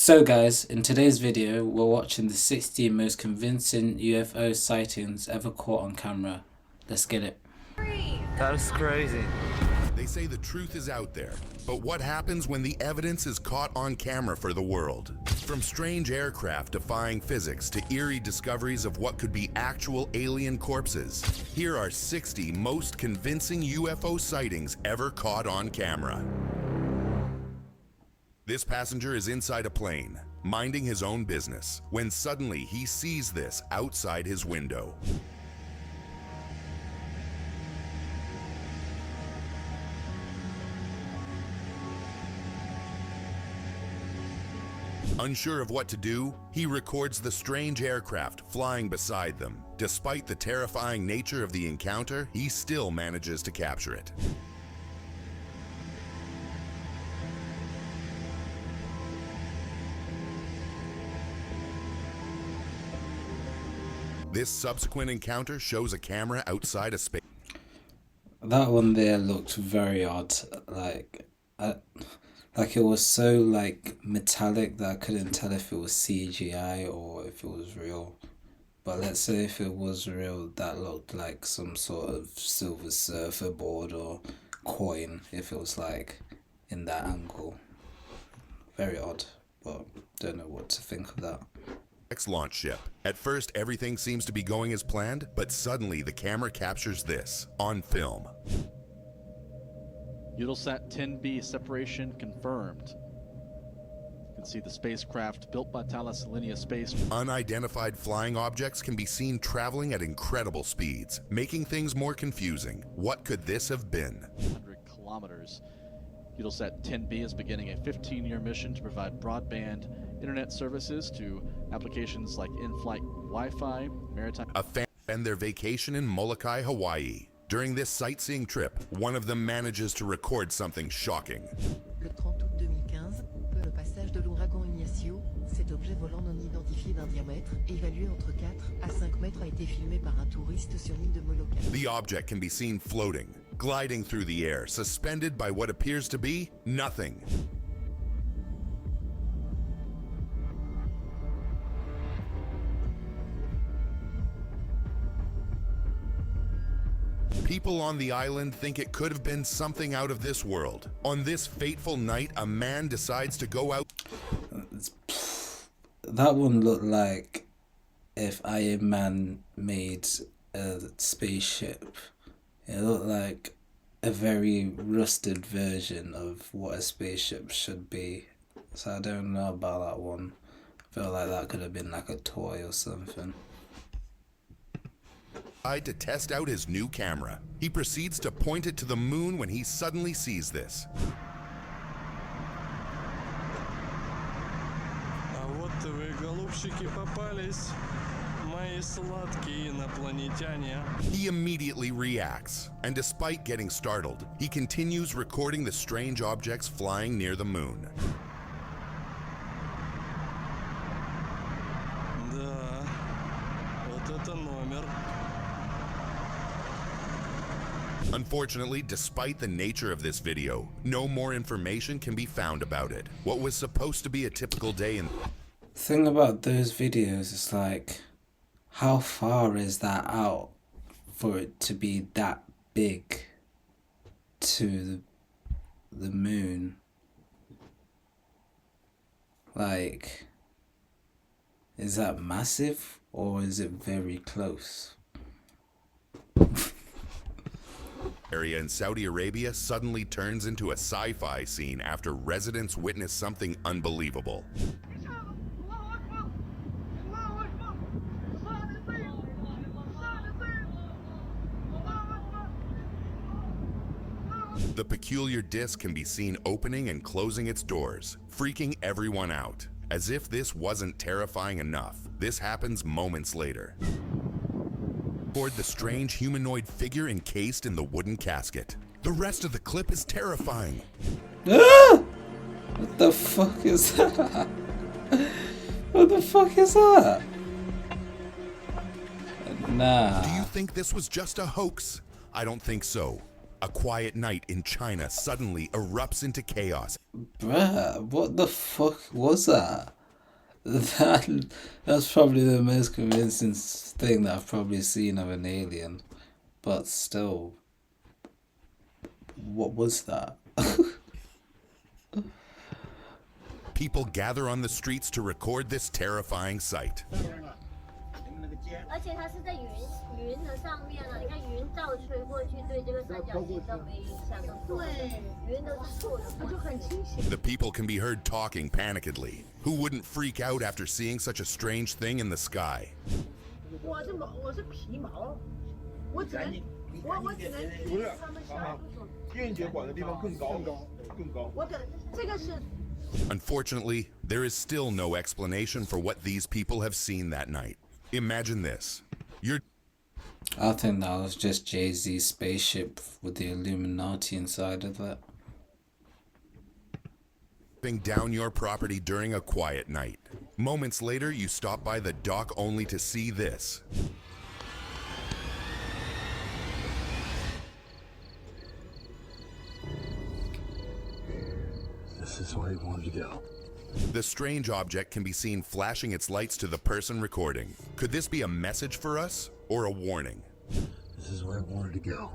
So guys, in today's video, we're watching the 60 most convincing UFO sightings ever caught on camera. Let's get it. That is crazy. They say the truth is out there, but what happens when the evidence is caught on camera for the world? From strange aircraft defying physics to eerie discoveries of what could be actual alien corpses, here are 60 most convincing UFO sightings ever caught on camera. This passenger is inside a plane, minding his own business, when suddenly he sees this outside his window. Unsure of what to do, he records the strange aircraft flying beside them. Despite the terrifying nature of the encounter, he still manages to capture it. This subsequent encounter shows a camera outside a space. That one there looked very odd. Like it was so metallic that I couldn't tell if it was CGI or if it was real. But let's say if it was real, that looked like some sort of Silver Surfer board or coin if it was like in that angle. Very odd, but don't know what to think of that. Launch ship. At first, everything seems to be going as planned, but suddenly the camera captures this on film. Eutelsat 10B separation confirmed. You can see the spacecraft built by Thales Alenia Space. Unidentified flying objects can be seen traveling at incredible speeds, making things more confusing. What could this have been? 100 kilometers. Eutelsat 10B is beginning a 15-year mission to provide broadband internet services to applications like in-flight Wi-Fi, maritime. A family spend their vacation in Molokai, Hawaii. During this sightseeing trip, one of them manages to record something shocking. Le 30 août 2015, le passage de l'ouragan Ignacio, cet objet volant non identifié d'un diamètre, évalué entre 4 à 5 mètres, a été filmé par un touriste sur l'île de Molokai. The object can be seen floating, gliding through the air, suspended by what appears to be nothing. People on the island think it could have been something out of this world. On this fateful night, a man decides to go out. That one looked like if Iron Man made a spaceship. It looked like a very rusted version of what a spaceship should be. So I don't know about that one. I feel like that could have been like a toy or something. To test out his new camera. He proceeds to point it to the moon when he suddenly sees this. А вот вы, голубчики, попались, мои сладкие инопланетяне. He immediately reacts, and despite getting startled, he continues recording the strange objects flying near the moon. Да, вот это номер. Unfortunately, despite the nature of this video, no more information can be found about it. What was supposed to be a typical day in... Thing about those videos is like, how far is that out for it to be that big to the moon? Like, is that massive or is it very close? Area in Saudi Arabia suddenly turns into a sci-fi scene after residents witness something unbelievable. The peculiar disc can be seen opening and closing its doors, freaking everyone out. As if this wasn't terrifying enough, this happens moments later. Aboard the strange humanoid figure encased in the wooden casket. The rest of the clip is terrifying. Ah! What the fuck is that? What the fuck is that? Nah. Do you think this was just a hoax? I don't think so. A quiet night in China suddenly erupts into chaos. Bruh, what the fuck was that? That's probably the most convincing thing that I've probably seen of an alien. But still, what was that? People gather on the streets to record this terrifying sight. 而且它是在云的上面了，你看云倒吹过去，对这个三角形都没影响，都对，云都是错的，就很清晰。 The people can be heard talking panikedly. Who wouldn't freak out after seeing such a strange thing in the sky? 我是皮毛，我只能他们下不走。电解管的地方更高。我的这个是。 Unfortunately, there is still no explanation for what these people have seen that night. Imagine this. You're I think that was just Jay-Z's spaceship with the Illuminati inside of it. driving down your property during a quiet night. Moments later, you stop by the dock only to see this. This is where he wanted to go. The strange object can be seen flashing its lights to the person recording. Could this be a message for us or a warning? This is where I wanted to go.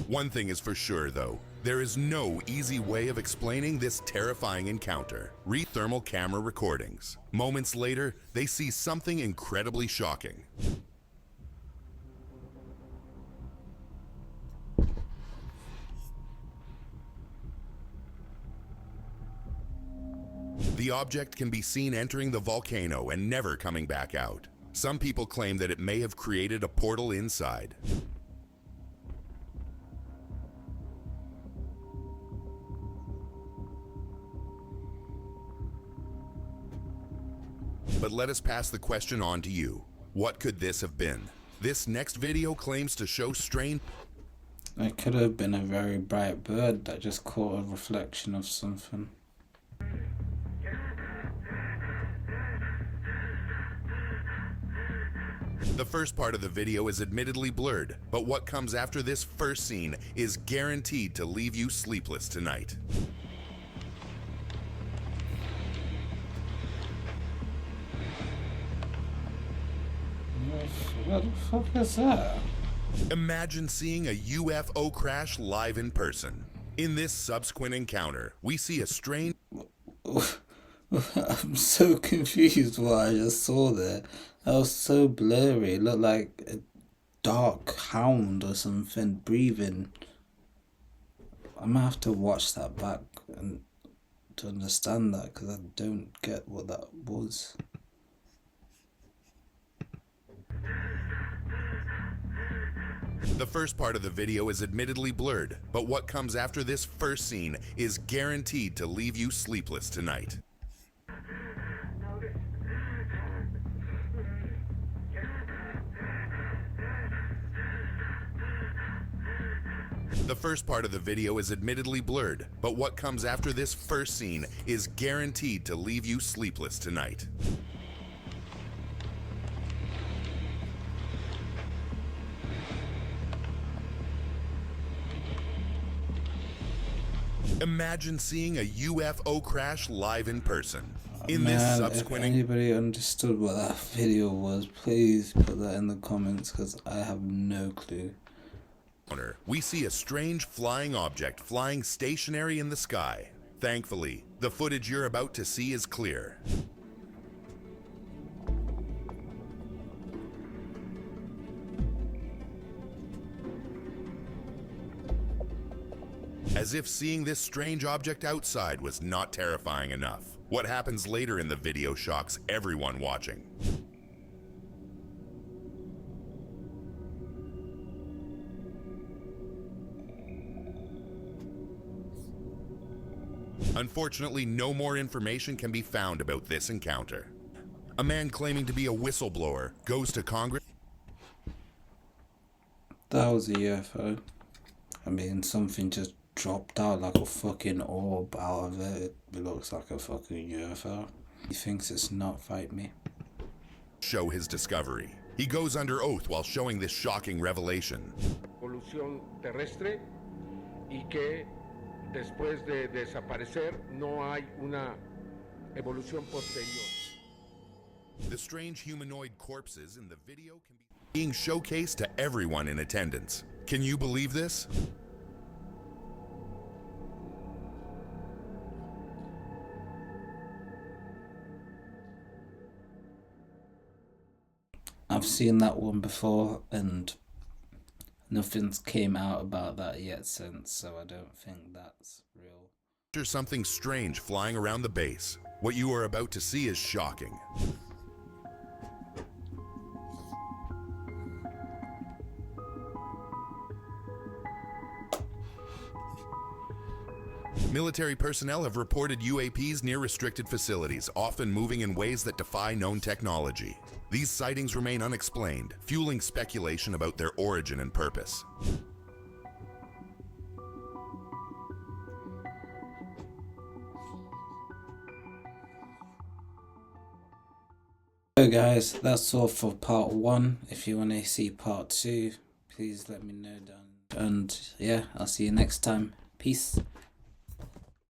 One thing is for sure, though. There is no easy way of explaining this terrifying encounter. Read thermal camera recordings. Moments later, they see something incredibly shocking. The object can be seen entering the volcano and never coming back out. Some people claim that it may have created a portal inside. But let us pass the question on to you. What could this have been? This next video claims to show strange... It could have been a very bright bird that just caught a reflection of something. The first part of the video is admittedly blurred, but what comes after this first scene is guaranteed to leave you sleepless tonight. What the fuck is that? Imagine seeing a UFO crash live in person. In this subsequent encounter, we see a strange... I'm so confused what I just saw there. That was so blurry. It looked like a dark hound or something breathing. I'm gonna have to watch that back and to understand that, because I don't get what that was. The first part of the video is admittedly blurred, but what comes after this first scene is guaranteed to leave you sleepless tonight. The first part of the video is admittedly blurred, but what comes after this first scene is guaranteed to leave you sleepless tonight. Imagine seeing a UFO crash live in person. In this Man, subsequent... if anybody understood what that video was, please put that in the comments, because I have no clue. We see a strange flying object flying stationary in the sky. Thankfully, the footage you're about to see is clear. As if seeing this strange object outside was not terrifying enough, what happens later in the video shocks everyone watching. Unfortunately, no more information can be found about this encounter. A man claiming to be a whistleblower goes to Congress. That was a UFO. I mean, something just dropped out like a fucking orb out of it. It looks like a fucking UFO. He thinks it's not, fight me. Show his discovery. He goes under oath while showing this shocking revelation. evolución terrestre y que después de desaparecer no hay una evolución posterior. The strange humanoid corpses in the video can be being showcased to everyone in attendance. Can you believe this? I've seen that one before and nothing's came out about that yet since, so I don't think that's real. There's something strange flying around the base. What you are about to see is shocking. Military personnel have reported UAPs near restricted facilities, often moving in ways that defy known technology. These sightings remain unexplained, fueling speculation about their origin and purpose. So guys, that's all for part 1. If you want to see part 2, please let me know down. And yeah, I'll see you next time. Peace.